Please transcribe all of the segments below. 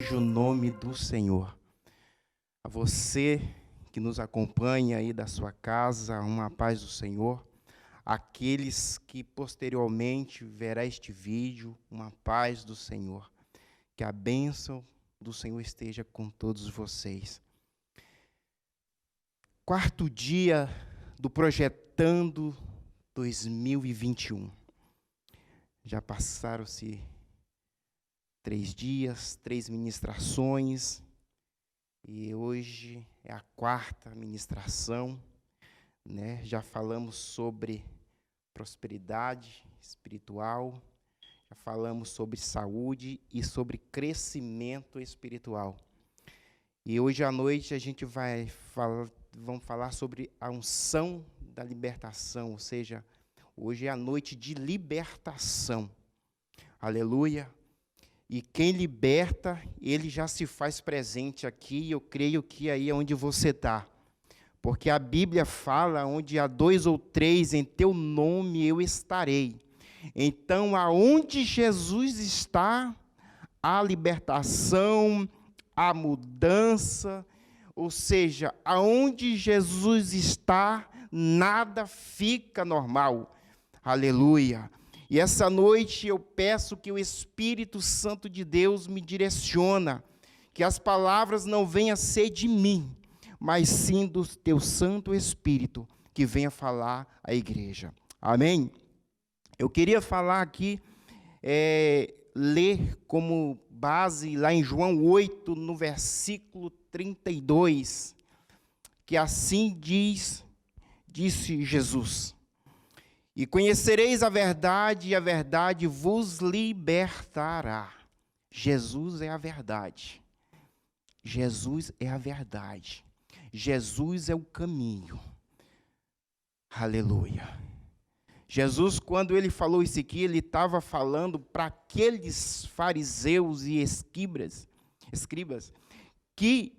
seja o nome do Senhor. A você que nos acompanha aí da sua casa, uma paz do Senhor. Aqueles que posteriormente verá este vídeo, uma paz do Senhor. Que a bênção do Senhor esteja com todos vocês. Quarto dia do Projetando 2021. Já passaram-se 3 dias, 3 ministrações, e hoje é a 4ª ministração, né? Já falamos sobre prosperidade espiritual, já falamos sobre saúde e sobre crescimento espiritual. E hoje à noite a gente vamos falar sobre a unção da libertação, ou seja, hoje é a noite de libertação. Aleluia! E quem liberta, ele já se faz presente aqui, e eu creio que aí é onde você está. Porque a Bíblia fala, onde há 2 ou 3 em teu nome eu estarei. Então, aonde Jesus está, a libertação, a mudança, ou seja, aonde Jesus está, nada fica normal. Aleluia! E essa noite eu peço que o Espírito Santo de Deus me direcione, que as palavras não venham a ser de mim, mas sim do teu Santo Espírito, que venha falar à igreja. Amém? Eu queria falar aqui, ler como base lá em João 8, no versículo 32, que assim disse Jesus: e conhecereis a verdade, e a verdade vos libertará. Jesus é a verdade. Jesus é a verdade. Jesus é o caminho. Aleluia. Jesus, quando ele falou isso aqui, ele estava falando para aqueles fariseus e escribas, que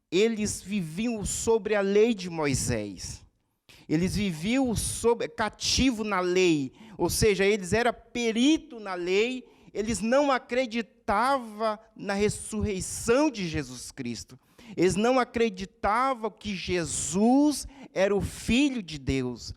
eles viviam sobre a lei de Moisés. Eles viviam cativo na lei, ou seja, eles eram perito na lei, eles não acreditavam na ressurreição de Jesus Cristo. Eles não acreditavam que Jesus era o Filho de Deus.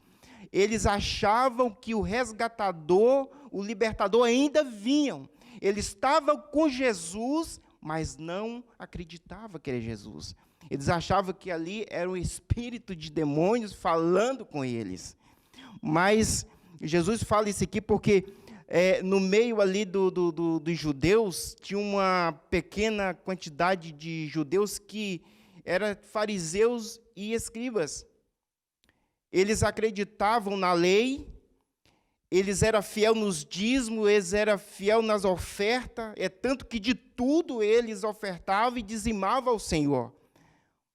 Eles achavam que o resgatador, o libertador ainda vinham. Eles estavam com Jesus, mas não acreditavam que era Jesus. Eles achavam que ali era um espírito de demônios falando com eles. Mas Jesus fala isso aqui porque no meio ali dos judeus, tinha uma pequena quantidade de judeus que eram fariseus e escribas. Eles acreditavam na lei, eles eram fiel nos dízimos, eles eram fiel nas ofertas, tanto que de tudo eles ofertavam e dizimavam ao Senhor.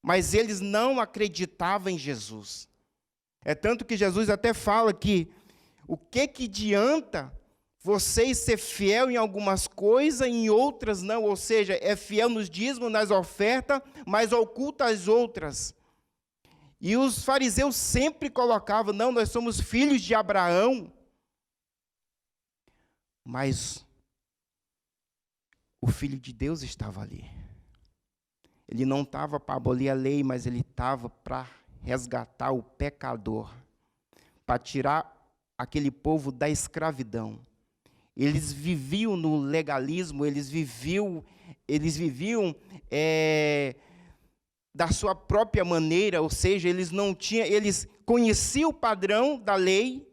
Mas eles não acreditavam em Jesus. É tanto que Jesus até fala que o que adianta vocês ser fiel em algumas coisas, em outras não, ou seja, é fiel nos dízimos, nas ofertas, mas oculta as outras. E os fariseus sempre colocavam, não, nós somos filhos de Abraão. Mas o Filho de Deus estava ali. Ele não estava para abolir a lei, mas ele estava para resgatar o pecador, para tirar aquele povo da escravidão. Eles viviam no legalismo, eles viviam da sua própria maneira, ou seja, eles conheciam o padrão da lei,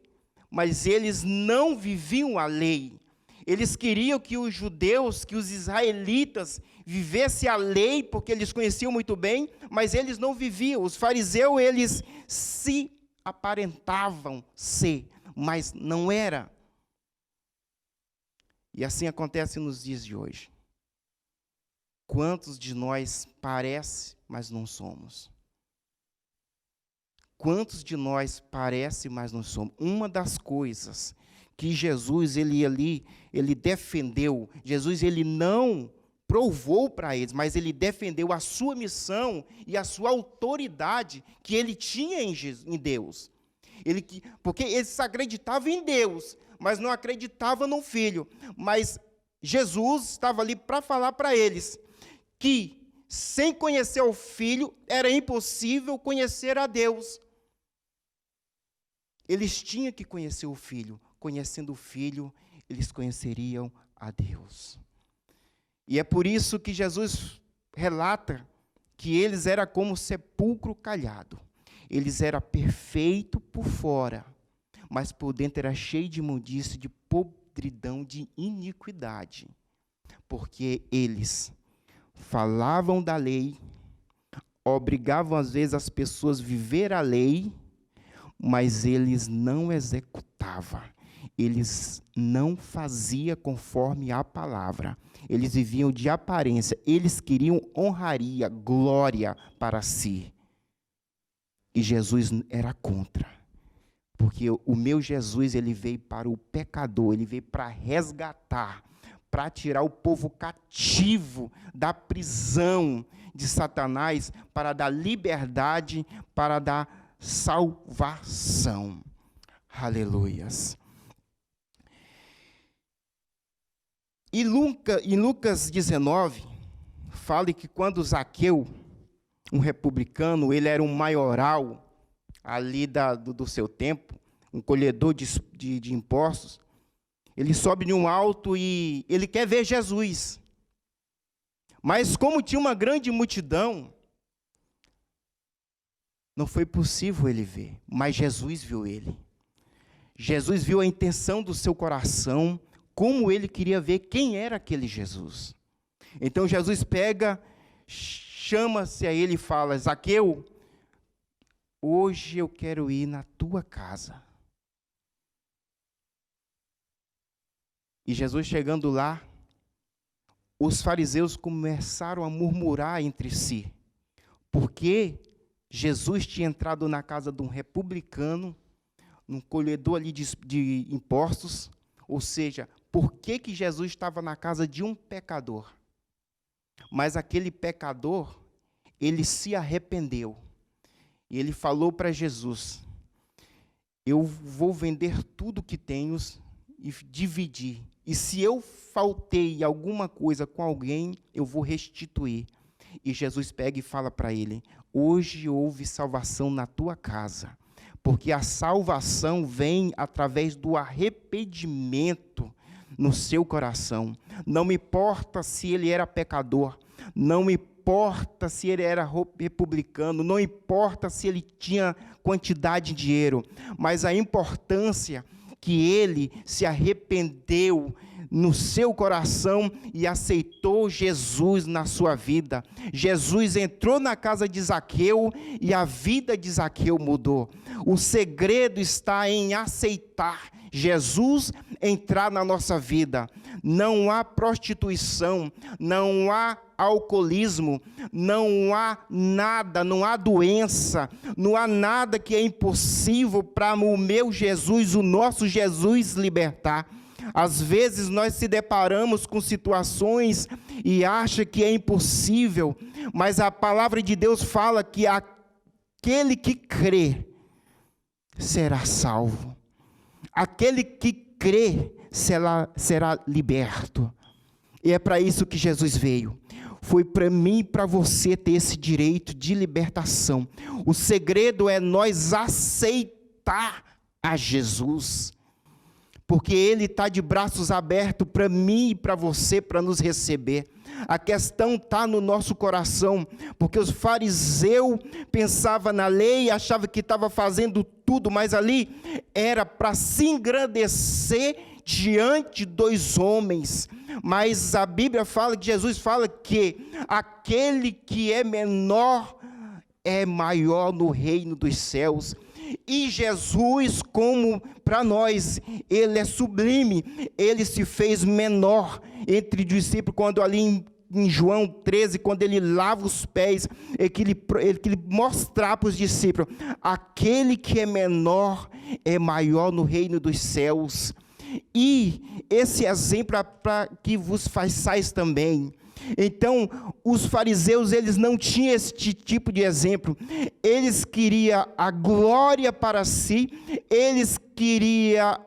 mas eles não viviam a lei. Eles queriam que os judeus, que os israelitas vivessem a lei, porque eles conheciam muito bem, mas eles não viviam. Os fariseus, eles se aparentavam ser, mas não era. E assim acontece nos dias de hoje. Quantos de nós parece, mas não somos? Quantos de nós parece, mas não somos? Uma das coisas que Jesus, ele defendeu, Jesus, ele não provou para eles, mas ele defendeu a sua missão e a sua autoridade que ele tinha em Deus. Porque eles acreditavam em Deus, mas não acreditavam no Filho. Mas Jesus estava ali para falar para eles que, sem conhecer o Filho, era impossível conhecer a Deus. Eles tinham que conhecer o Filho. Conhecendo o Filho, eles conheceriam a Deus. E é por isso que Jesus relata que eles eram como sepulcro calhado. Eles eram perfeitos por fora, mas por dentro era cheio de imundície, de podridão, de iniquidade. Porque eles falavam da lei, obrigavam às vezes as pessoas a viver a lei, mas eles não executavam. Eles não faziam conforme a palavra. Eles viviam de aparência. Eles queriam honraria, glória para si. E Jesus era contra. Porque o meu Jesus, ele veio para o pecador, ele veio para resgatar, para tirar o povo cativo da prisão de Satanás, para dar liberdade, para dar salvação. Aleluias. E em Lucas 19, fala que quando Zaqueu, um republicano, ele era um maioral ali do seu tempo, um colhedor de impostos, ele sobe de um alto e ele quer ver Jesus. Mas como tinha uma grande multidão, não foi possível ele ver, mas Jesus viu ele. Jesus viu a intenção do seu coração, como ele queria ver quem era aquele Jesus. Então Jesus pega, chama-se a ele e fala: Zaqueu, hoje eu quero ir na tua casa. E Jesus chegando lá, os fariseus começaram a murmurar entre si, porque Jesus tinha entrado na casa de um republicano, num colhedor ali de impostos, ou seja, por que Jesus estava na casa de um pecador? Mas aquele pecador, ele se arrependeu. E ele falou para Jesus: eu vou vender tudo que tenho e dividir. E se eu faltei alguma coisa com alguém, eu vou restituir. E Jesus pega e fala para ele: hoje houve salvação na tua casa. Porque a salvação vem através do arrependimento no seu coração. Não me importa se ele era pecador, não me importa se ele era republicano, não importa se ele tinha quantidade de dinheiro, mas a importância que ele se arrependeu no seu coração e aceitou Jesus na sua vida. Jesus entrou na casa de Zaqueu e a vida de Zaqueu mudou. O segredo está em aceitar Jesus entrar na nossa vida. Não há prostituição, não há alcoolismo, não há nada, não há doença, não há nada que é impossível para o meu Jesus, o nosso Jesus libertar. Às vezes nós se deparamos com situações e acha que é impossível, mas a palavra de Deus fala que aquele que crê será salvo. Aquele que crê será liberto. E é para isso que Jesus veio. Foi para mim e para você ter esse direito de libertação. O segredo é nós aceitar a Jesus. Porque Ele está de braços abertos para mim e para você, para nos receber. A questão está no nosso coração, porque os fariseus pensavam na lei, achavam que estava fazendo tudo, mas ali era para se engrandecer diante dos homens. Mas a Bíblia fala, que Jesus fala que aquele que é menor é maior no reino dos céus. E Jesus, como para nós, Ele é sublime, Ele se fez menor entre os discípulos, quando ali em João 13, quando Ele lava os pés, que ele mostrar para os discípulos, aquele que é menor é maior no reino dos céus. E esse exemplo é para que vos façais também. Então, os fariseus, eles não tinham este tipo de exemplo. Eles queriam a glória para si, eles queriam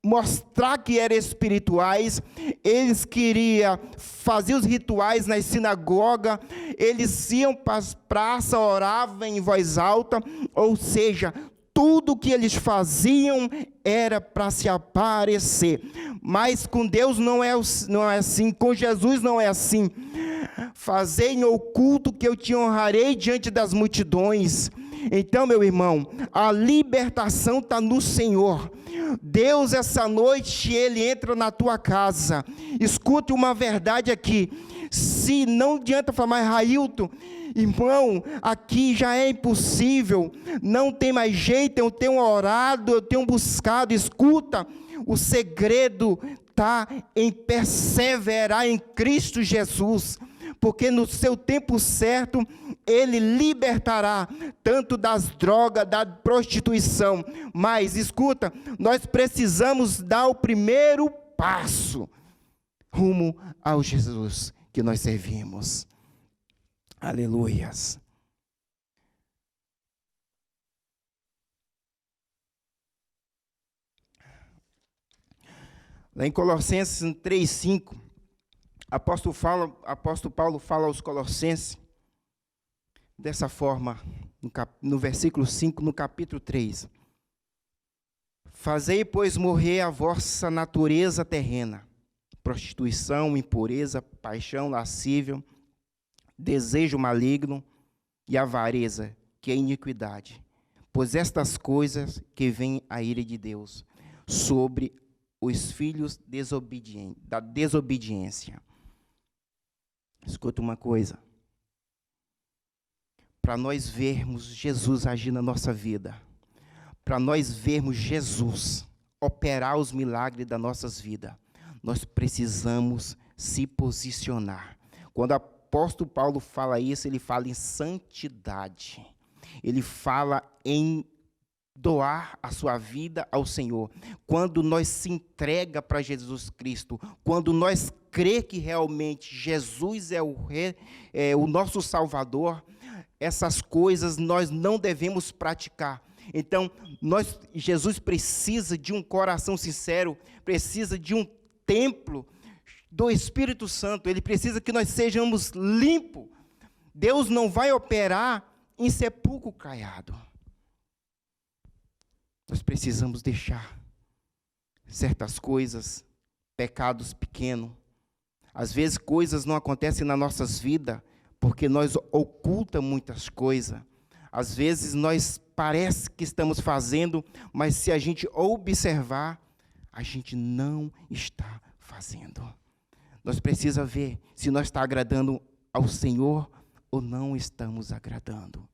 mostrar que eram espirituais, eles queriam fazer os rituais nas sinagogas, eles iam para as praças, oravam em voz alta, ou seja, tudo que eles faziam era para se aparecer. Mas com Deus não é assim, com Jesus não é assim. Fazei em oculto que eu te honrarei diante das multidões. Então, meu irmão, a libertação está no Senhor. Deus, essa noite, Ele entra na tua casa. Escute uma verdade aqui. Se não adianta falar, mas Railton, irmão, aqui já é impossível, não tem mais jeito, eu tenho orado, eu tenho buscado. Escuta, o segredo está em perseverar em Cristo Jesus, porque no seu tempo certo, Ele libertará, tanto das drogas, da prostituição. Mas, escuta, nós precisamos dar o primeiro passo, rumo ao Jesus que nós servimos. Aleluias. Lá em Colossenses 3:5, apóstolo Paulo fala aos Colossenses dessa forma, no versículo 5, no capítulo 3. Fazei, pois, morrer a vossa natureza terrena, prostituição, impureza, paixão lascívia, desejo maligno e avareza, que é iniquidade. Pois estas coisas que vem a ira de Deus sobre os filhos da desobediência. Escuta uma coisa. Para nós vermos Jesus agir na nossa vida, para nós vermos Jesus operar os milagres das nossas vidas, nós precisamos se posicionar. Quando o apóstolo Paulo fala isso, ele fala em santidade. Ele fala em doar a sua vida ao Senhor. Quando nós se entrega para Jesus Cristo, quando nós crê que realmente Jesus é o nosso Salvador, essas coisas nós não devemos praticar. Então, Jesus precisa de um coração sincero, precisa de um templo do Espírito Santo, Ele precisa que nós sejamos limpos. Deus não vai operar em sepulcro caiado. Nós precisamos deixar certas coisas, pecados pequenos. Às vezes coisas não acontecem nas nossas vidas, porque nós ocultamos muitas coisas. Às vezes nós parece que estamos fazendo, mas se a gente observar, a gente não está fazendo. Nós precisamos ver se nós estamos agradando ao Senhor ou não estamos agradando.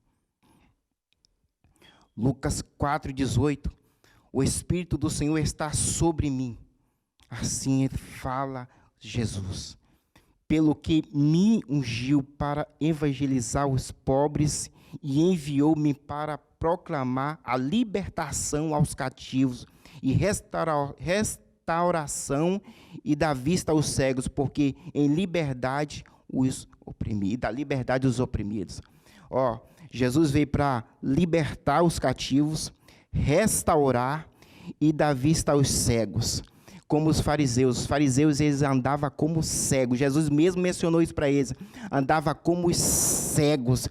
Lucas 4:18, o Espírito do Senhor está sobre mim. Assim fala Jesus. Pelo que me ungiu para evangelizar os pobres e enviou-me para proclamar a libertação aos cativos e restauração e dar vista aos cegos, porque em liberdade os oprimidos, da liberdade os oprimidos. Jesus veio para libertar os cativos, restaurar e dar vista aos cegos, como os fariseus. Os fariseus, eles andavam como cegos. Jesus mesmo mencionou isso para eles. Andava como os cegos.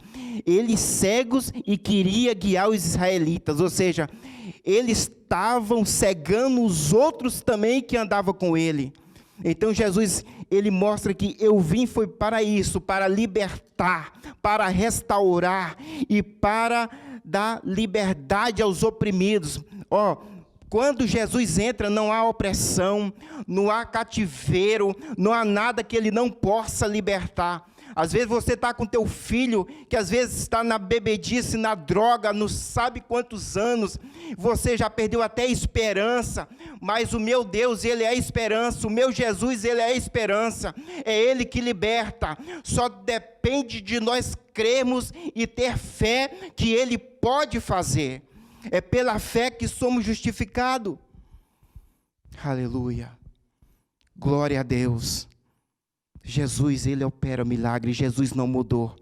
Eles cegos e queria guiar os israelitas. Ou seja, eles estavam cegando os outros também que andavam com ele. Então Jesus, ele mostra que eu vim foi para isso, para libertar, para restaurar e para dar liberdade aos oprimidos. Quando Jesus entra, não há opressão, não há cativeiro, não há nada que ele não possa libertar. Às vezes você está com teu filho, que às vezes está na bebedice, na droga, não sabe quantos anos, você já perdeu até a esperança, mas o meu Deus, Ele é a esperança, o meu Jesus, Ele é a esperança, é Ele que liberta, só depende de nós crermos e ter fé que Ele pode fazer, é pela fé que somos justificados. Aleluia, glória a Deus. Jesus, Ele opera milagre. Jesus não mudou.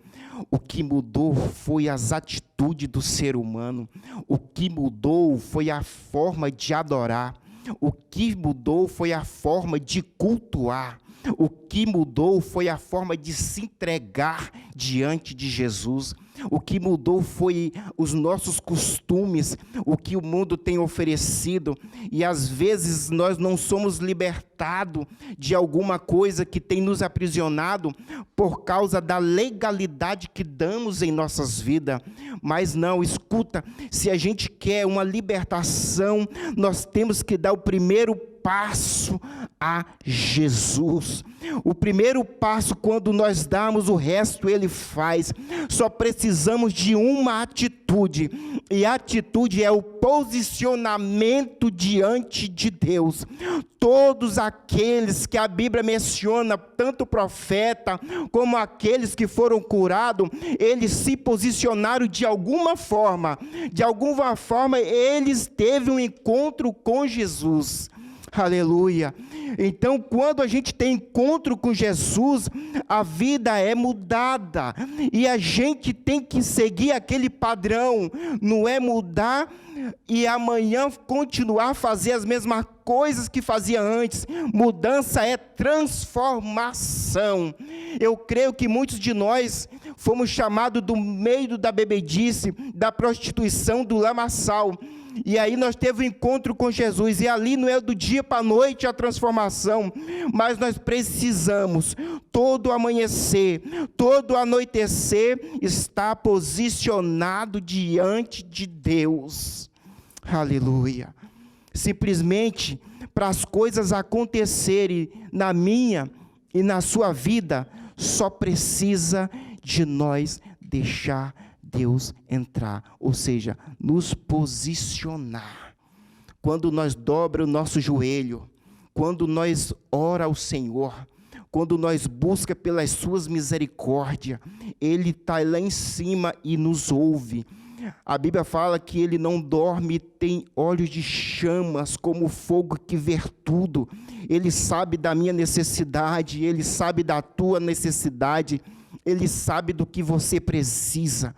O que mudou foi as atitudes do ser humano. O que mudou foi a forma de adorar. O que mudou foi a forma de cultuar. O que mudou foi a forma de se entregar diante de Jesus. O que mudou foi os nossos costumes, o que o mundo tem oferecido. E às vezes nós não somos libertados de alguma coisa que tem nos aprisionado por causa da legalidade que damos em nossas vidas. Mas não, escuta, se a gente quer uma libertação, nós temos que dar o primeiro passo a Jesus. O primeiro passo, quando nós damos, o resto Ele faz. Só precisamos de uma atitude, e a atitude é o posicionamento diante de Deus. Todos aqueles que a Bíblia menciona, tanto o profeta, como aqueles que foram curados, eles se posicionaram de alguma forma. De alguma forma, eles teve um encontro com Jesus. Aleluia. Então, quando a gente tem encontro com Jesus, a vida é mudada, e a gente tem que seguir aquele padrão, não é mudar e amanhã continuar a fazer as mesmas coisas que fazia antes. Mudança é transformação. Eu creio que muitos de nós fomos chamados do meio da bebedice, da prostituição, do lamaçal. E aí nós teve um encontro com Jesus, e ali não é do dia para a noite a transformação, mas nós precisamos, todo amanhecer, todo anoitecer, estar posicionado diante de Deus. Aleluia. Simplesmente para as coisas acontecerem na minha e na sua vida, só precisa de nós deixar Deus entrar, ou seja, nos posicionar. Quando nós dobra o nosso joelho, quando nós ora ao Senhor, quando nós busca pelas suas misericórdias, Ele está lá em cima e nos ouve. A Bíblia fala que Ele não dorme, tem olhos de chamas, como fogo que vê tudo. Ele sabe da minha necessidade, Ele sabe da tua necessidade, Ele sabe do que você precisa,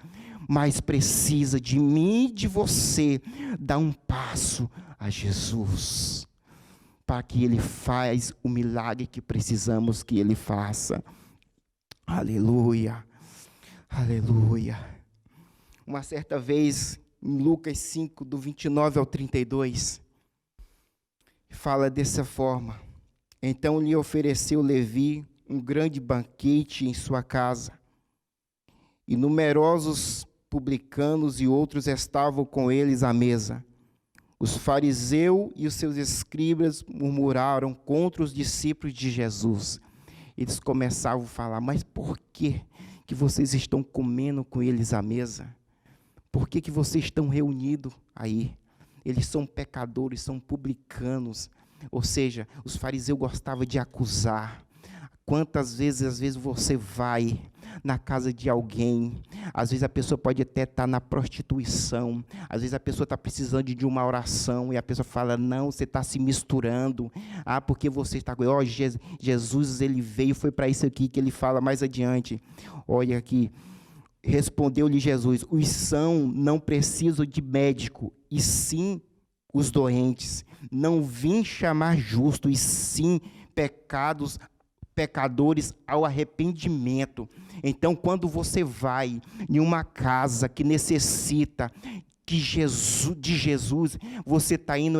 mas precisa de mim e de você dar um passo a Jesus, para que Ele faça o milagre que precisamos que Ele faça. Aleluia, aleluia. Uma certa vez, em Lucas 5, do 29 ao 32, fala dessa forma: então lhe ofereceu Levi um grande banquete em sua casa, e numerosos publicanos e outros estavam com eles à mesa. Os fariseus e os seus escribas murmuraram contra os discípulos de Jesus. Eles começavam a falar: mas por que vocês estão comendo com eles à mesa? Por que vocês estão reunidos aí? Eles são pecadores, são publicanos. Ou seja, os fariseus gostavam de acusar. Quantas vezes, às vezes, você vai na casa de alguém, às vezes a pessoa pode até estar na prostituição, às vezes a pessoa está precisando de uma oração, e a pessoa fala: não, você está se misturando, porque você está, Jesus, Ele veio, foi para isso aqui, que Ele fala mais adiante. Olha aqui, respondeu-lhe Jesus: os sãos não precisam de médico, e sim os doentes. Não vim chamar justos, e sim pecadores ao arrependimento. Então, quando você vai em uma casa que necessita de Jesus, você está indo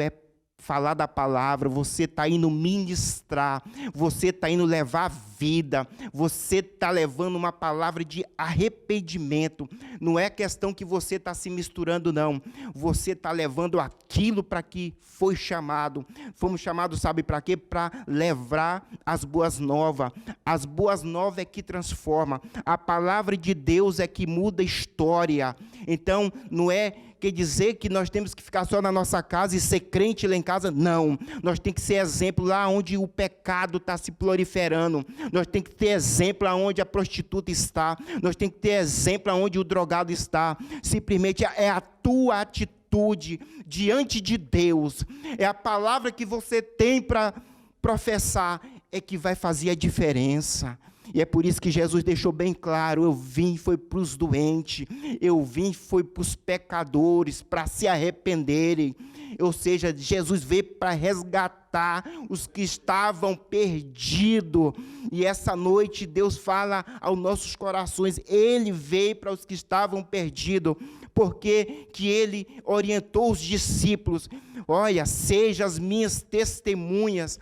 falar da palavra, você está indo ministrar, você está indo levar vida, você está levando uma palavra de arrependimento. Não é questão que você está se misturando, não. Você está levando aquilo para que foi chamado. Fomos chamados, sabe para quê? Para levar as boas novas. As boas novas é que transforma. A palavra de Deus é que muda a história. Então, não é quer dizer que nós temos que ficar só na nossa casa e ser crente lá em casa? Não. Nós temos que ser exemplo lá onde o pecado está se proliferando. Nós temos que ter exemplo onde a prostituta está. Nós temos que ter exemplo onde o drogado está. Simplesmente é a tua atitude diante de Deus. É a palavra que você tem para professar é que vai fazer a diferença. E é por isso que Jesus deixou bem claro: eu vim foi para os doentes, eu vim foi para os pecadores, para se arrependerem. Ou seja, Jesus veio para resgatar os que estavam perdidos. E essa noite Deus fala aos nossos corações, Ele veio para os que estavam perdidos, porque que Ele orientou os discípulos, olha, sejam as minhas testemunhas,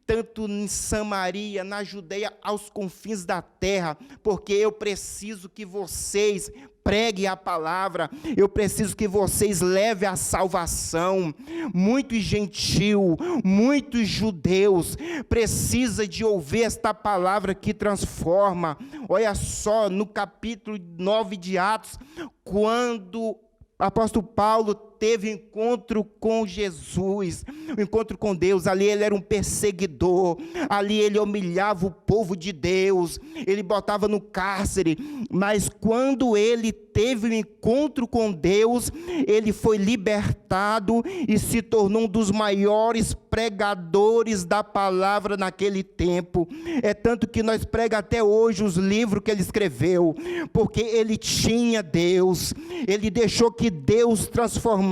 tanto em Samaria, na Judeia, aos confins da terra, porque eu preciso que vocês preguem a palavra, eu preciso que vocês levem a salvação. Muitos gentios, muitos judeus, precisam de ouvir esta palavra que transforma. Olha só, no capítulo 9 de Atos, quando o apóstolo Paulo teve encontro com Jesus, um encontro com Deus, ali ele era um perseguidor, ali ele humilhava o povo de Deus, ele botava no cárcere, mas quando ele teve um encontro com Deus, ele foi libertado e se tornou um dos maiores pregadores da palavra naquele tempo. É tanto que nós pregamos até hoje os livros que ele escreveu, porque ele tinha Deus, ele deixou que Deus transformasse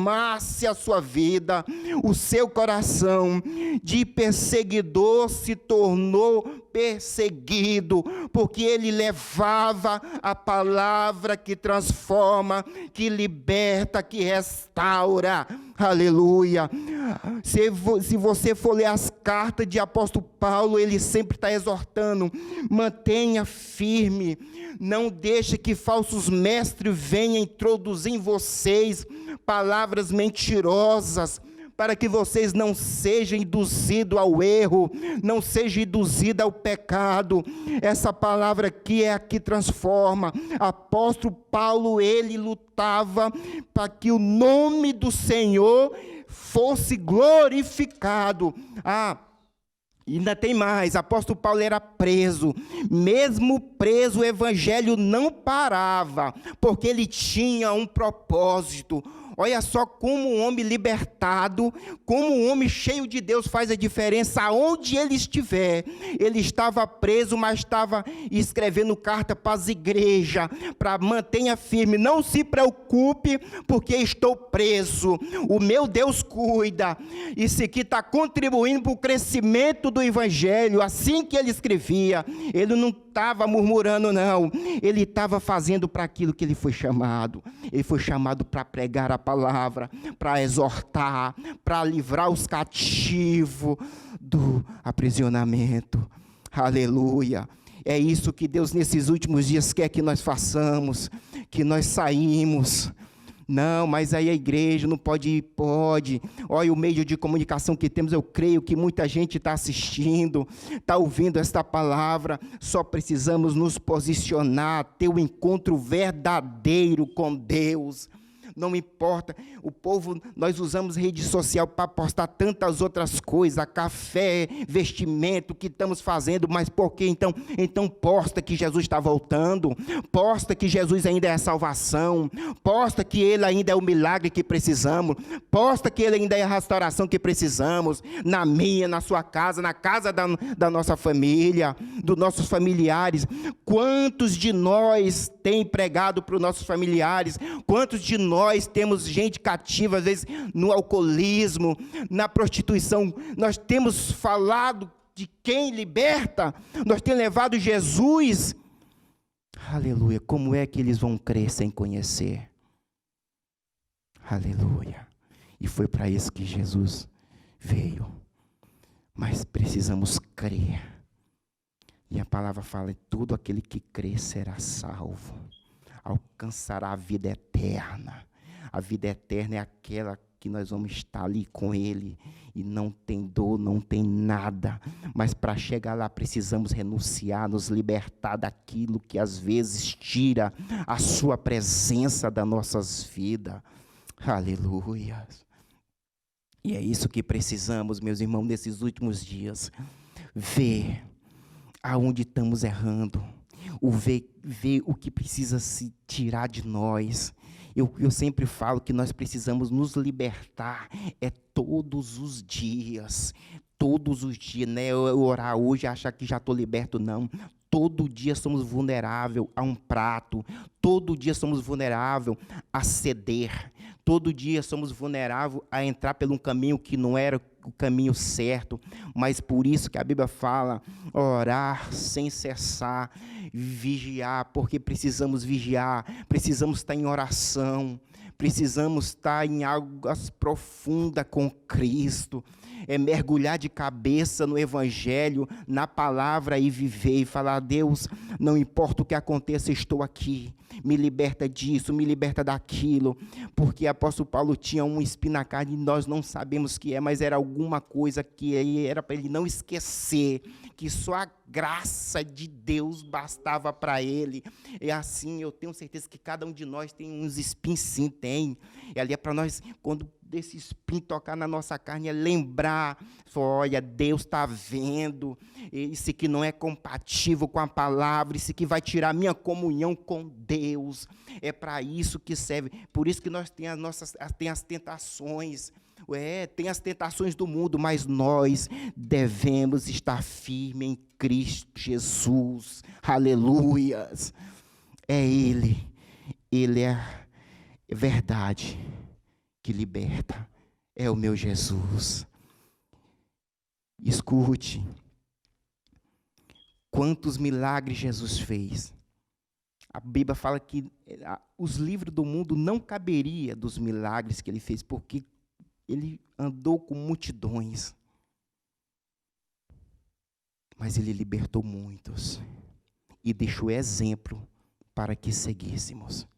a sua vida, o seu coração. De perseguidor se tornou perseguido, porque ele levava a palavra que transforma, que liberta, que restaura. Aleluia. Se você for ler as cartas de apóstolo Paulo, ele sempre está exortando, mantenha firme, não deixe que falsos mestres venham introduzir em vocês palavras mentirosas, para que vocês não sejam induzidos ao erro, não sejam induzidos ao pecado. Essa palavra aqui é a que transforma. Apóstolo Paulo, ele lutava para que o nome do Senhor fosse glorificado. Ainda tem mais, apóstolo Paulo era preso, mesmo preso o evangelho não parava, porque ele tinha um propósito. Olha só como um homem libertado, como um homem cheio de Deus faz a diferença aonde ele estiver. Ele estava preso, mas estava escrevendo carta para as igrejas, para mantenha firme, não se preocupe, porque estou preso, o meu Deus cuida. Isso aqui está contribuindo para o crescimento do evangelho. Assim que ele escrevia, ele não estava murmurando, não, ele estava fazendo para aquilo que ele foi chamado. Ele foi chamado para pregar a palavra, para exortar, para livrar os cativos do aprisionamento. Aleluia. É isso que Deus nesses últimos dias quer que nós façamos, que nós saímos. Não, mas aí a igreja não pode ir, pode. Olha o meio de comunicação que temos, eu creio que muita gente está assistindo, está ouvindo esta palavra. Só precisamos nos posicionar, ter um encontro verdadeiro com Deus. Não importa, o povo, nós usamos rede social para postar tantas outras coisas, café, vestimento, que estamos fazendo, mas por que então? Então posta que Jesus está voltando, posta que Jesus ainda é a salvação, posta que Ele ainda é o milagre que precisamos, posta que Ele ainda é a restauração que precisamos, na minha, na sua casa, na casa da nossa família, dos nossos familiares. Quantos de nós tem pregado para os nossos familiares? Quantos de nós temos gente cativa, às vezes no alcoolismo, na prostituição? Nós temos falado de quem liberta, nós temos levado Jesus. Aleluia, como é que eles vão crer sem conhecer? Aleluia, e foi para isso que Jesus veio, mas precisamos crer, e a palavra fala, todo aquele que crê será salvo, alcançará a vida eterna. A vida eterna é aquela que nós vamos estar ali com Ele, e não tem dor, não tem nada, mas para chegar lá precisamos renunciar, nos libertar daquilo que às vezes tira a sua presença das nossas vidas. Aleluia. E é isso que precisamos, meus irmãos, nesses últimos dias, ver aonde estamos errando, ver o que precisa se tirar de nós. Eu sempre falo que nós precisamos nos libertar, todos os dias, todos os dias, né? Eu orar hoje e achar que já estou liberto, não. Todo dia somos vulneráveis a um prato, todo dia somos vulneráveis a ceder, todo dia somos vulneráveis a entrar por um caminho que não era o caminho certo, mas por isso que a Bíblia fala, orar sem cessar, vigiar, porque precisamos vigiar, precisamos estar em oração, precisamos estar em águas profundas com Cristo, mergulhar de cabeça no Evangelho, na palavra e viver e falar, Deus, não importa o que aconteça, estou aqui, me liberta disso, me liberta daquilo, porque o apóstolo Paulo tinha um espinho na carne e nós não sabemos o que é, mas era alguma coisa que era para ele não esquecer, que só a graça de Deus bastava para ele. E assim, eu tenho certeza que cada um de nós tem uns espinhos, sim, tem, e ali é para nós, quando desse espinho tocar na nossa carne, é lembrar, olha, Deus está vendo, isso aqui não é compatível com a palavra, isso aqui vai tirar minha comunhão com Deus, é para isso que serve, por isso que nós temos as tentações, tem as tentações do mundo, mas nós devemos estar firmes em Cristo Jesus, aleluias, é Ele é verdade, que liberta, é o meu Jesus. Escute, quantos milagres Jesus fez. A Bíblia fala que os livros do mundo não caberia dos milagres que ele fez, porque ele andou com multidões. Mas ele libertou muitos e deixou exemplo para que seguíssemos.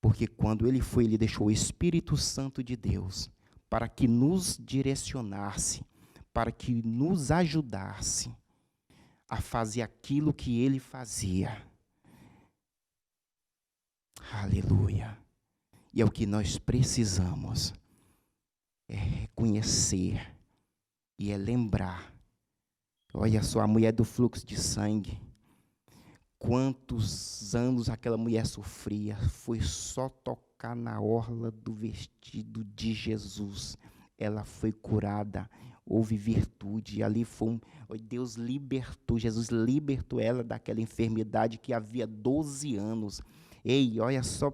Porque quando ele foi, ele deixou o Espírito Santo de Deus para que nos direcionasse, para que nos ajudasse a fazer aquilo que ele fazia. Aleluia. E é o que nós precisamos, é reconhecer e é lembrar. Olha só, a mulher do fluxo de sangue. Quantos anos aquela mulher sofria, foi só tocar na orla do vestido de Jesus, ela foi curada, houve virtude, ali Deus libertou, Jesus libertou ela daquela enfermidade que havia 12 anos, olha só,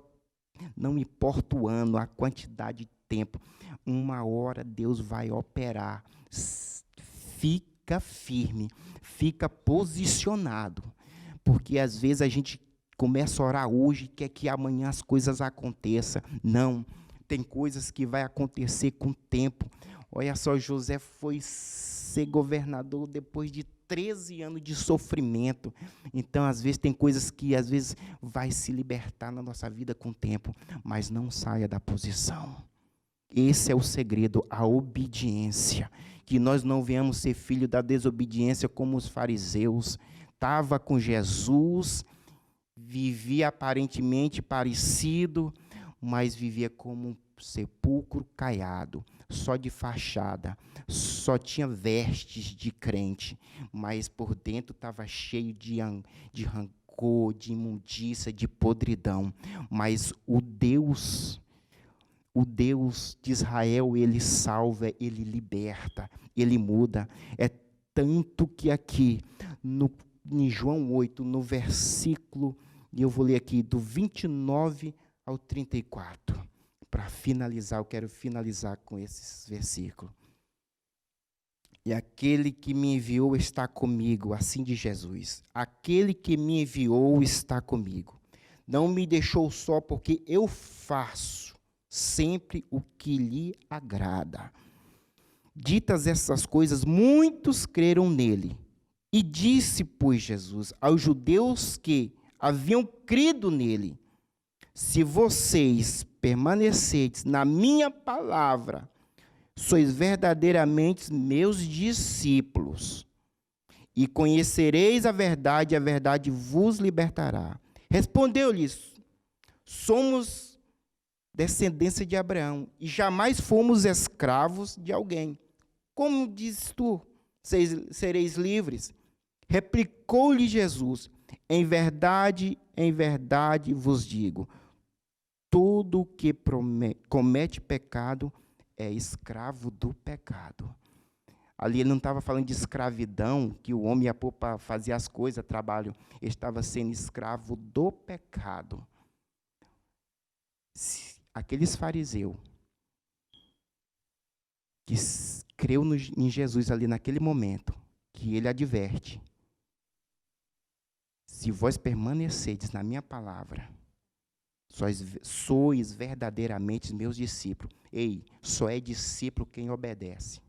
não importa o ano, a quantidade de tempo, uma hora Deus vai operar, fica firme, fica posicionado, porque às vezes a gente começa a orar hoje e quer que amanhã as coisas aconteçam. Não, tem coisas que vai acontecer com o tempo. Olha só, José foi ser governador depois de 13 anos de sofrimento. Então, às vezes, tem coisas que às vezes vai se libertar na nossa vida com o tempo, mas não saia da posição. Esse é o segredo, a obediência. Que nós não venhamos ser filho da desobediência como os fariseus. Estava com Jesus, vivia aparentemente parecido, mas vivia como um sepulcro caiado, só de fachada, só tinha vestes de crente, mas por dentro estava cheio de rancor, de imundícia, de podridão. Mas o Deus de Israel, ele salva, ele liberta, ele muda. É tanto que aqui, em João 8, no versículo, e eu vou ler aqui, do 29 ao 34, para finalizar, eu quero finalizar com esses versículos. E aquele que me enviou está comigo, assim diz Jesus, aquele que me enviou está comigo, não me deixou só, porque eu faço sempre o que lhe agrada. Ditas essas coisas, muitos creram nele. E disse, pois, Jesus aos judeus que haviam crido nele: se vocês permanecerdes na minha palavra, sois verdadeiramente meus discípulos, e conhecereis a verdade vos libertará. Respondeu-lhes: somos descendência de Abraão, e jamais fomos escravos de alguém. Como dizes tu, sereis livres? Replicou-lhe Jesus: em verdade vos digo, todo que comete pecado é escravo do pecado. Ali ele não estava falando de escravidão, que o homem ia pôr para fazer as coisas, trabalho. Ele estava sendo escravo do pecado. Aqueles fariseus que creu em Jesus ali naquele momento, que ele adverte: se vós permanecerdes na minha palavra, sois verdadeiramente meus discípulos. Ei, só é discípulo quem obedece.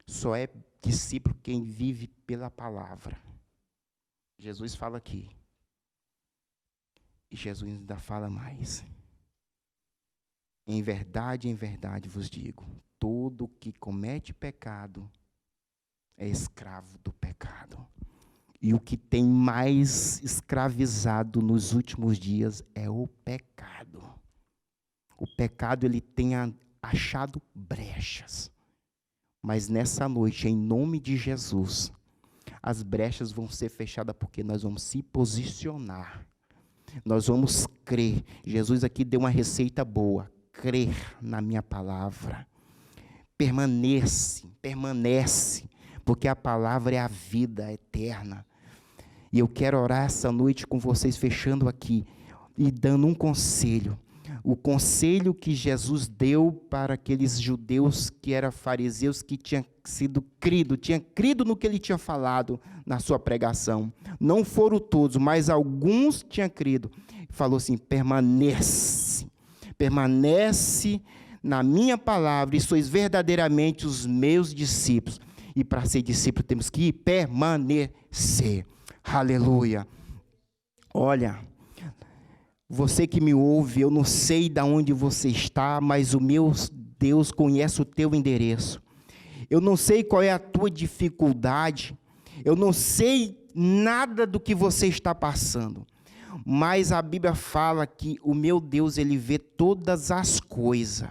Só é discípulo quem vive pela palavra. Jesus fala aqui. E Jesus ainda fala mais. Em verdade vos digo, todo que comete pecado é escravo do pecado. E o que tem mais escravizado nos últimos dias é o pecado. O pecado, ele tem achado brechas. Mas nessa noite, em nome de Jesus, as brechas vão ser fechadas porque nós vamos se posicionar. Nós vamos crer. Jesus aqui deu uma receita boa. Crer na minha palavra. Permanece, porque a palavra é a vida eterna. E eu quero orar essa noite com vocês, fechando aqui, e dando um conselho. O conselho que Jesus deu para aqueles judeus que eram fariseus, que tinham crido no que ele tinha falado na sua pregação. Não foram todos, mas alguns tinham crido. Falou assim: permanece na minha palavra, e sois verdadeiramente os meus discípulos. E para ser discípulo temos que permanecer. Aleluia. Olha, você que me ouve, eu não sei de onde você está, mas o meu Deus conhece o teu endereço. Eu não sei qual é a tua dificuldade, eu não sei nada do que você está passando, mas a Bíblia fala que o meu Deus, ele vê todas as coisas.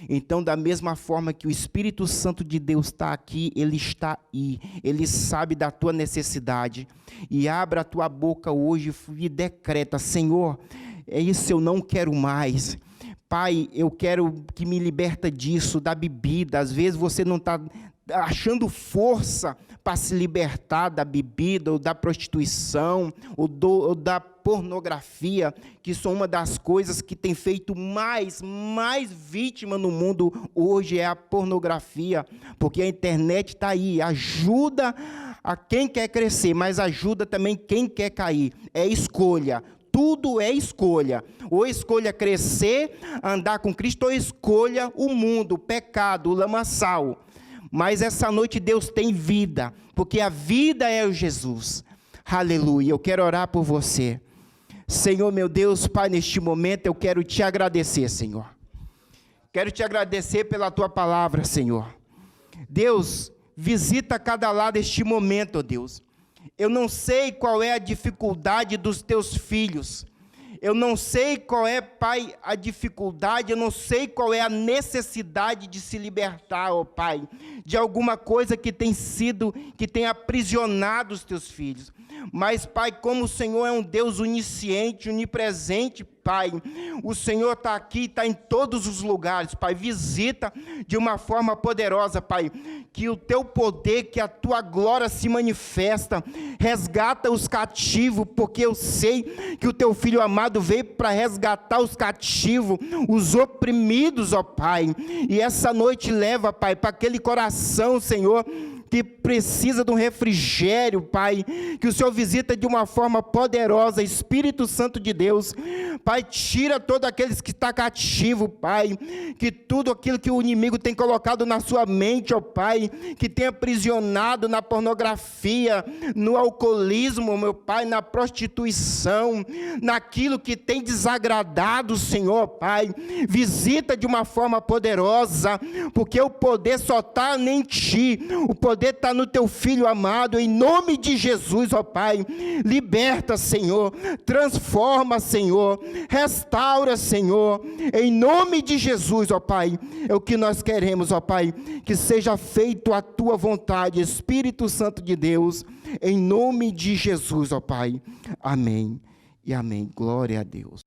Então, da mesma forma que o Espírito Santo de Deus está aqui, ele está aí, ele sabe da tua necessidade, e abra a tua boca hoje e decreta: Senhor, é isso, eu não quero mais. Pai, eu quero que me liberta disso, da bebida. Às vezes você não está achando força para se libertar da bebida, ou da prostituição, ou da pornografia, que são uma das coisas que tem feito mais vítima no mundo hoje, é a pornografia, porque a internet está aí, ajuda a quem quer crescer, mas ajuda também quem quer cair. É escolha. Tudo é escolha. Ou escolha crescer, andar com Cristo, ou escolha o mundo, o pecado, o lamaçal. Mas essa noite Deus tem vida, porque a vida é o Jesus. Aleluia. Eu quero orar por você. Senhor, meu Deus, Pai, neste momento eu quero te agradecer, Senhor. Quero te agradecer pela tua palavra, Senhor. Deus, visita cada lado este momento, ó Deus. Eu não sei qual é a dificuldade dos teus filhos. Eu não sei qual é, Pai, a dificuldade, eu não sei qual é a necessidade de se libertar, ó Pai, de alguma coisa que tem aprisionado os teus filhos. Mas, Pai, como o Senhor é um Deus onisciente, onipresente, Pai, o Senhor está aqui, está em todos os lugares, Pai, visita de uma forma poderosa, Pai, que o teu poder, que a tua glória se manifesta, resgata os cativos, porque eu sei que o teu Filho amado veio para resgatar os cativos, os oprimidos, ó Pai, e essa noite leva, Pai, para aquele coração, Senhor, que precisa de um refrigério, Pai, que o Senhor visita de uma forma poderosa, Espírito Santo de Deus, Pai, tira todos aqueles que estão cativos, Pai, que tudo aquilo que o inimigo tem colocado na sua mente, ó Pai, que tem aprisionado na pornografia, no alcoolismo, meu Pai, na prostituição, naquilo que tem desagradado o Senhor, Pai, visita de uma forma poderosa, porque o poder só está em Ti, o poder está no Teu Filho amado, em nome de Jesus, ó Pai, liberta, Senhor, transforma, Senhor, restaura, Senhor, em nome de Jesus, ó Pai, é o que nós queremos, ó Pai, que seja feito a Tua vontade, Espírito Santo de Deus, em nome de Jesus, ó Pai, amém e amém, glória a Deus.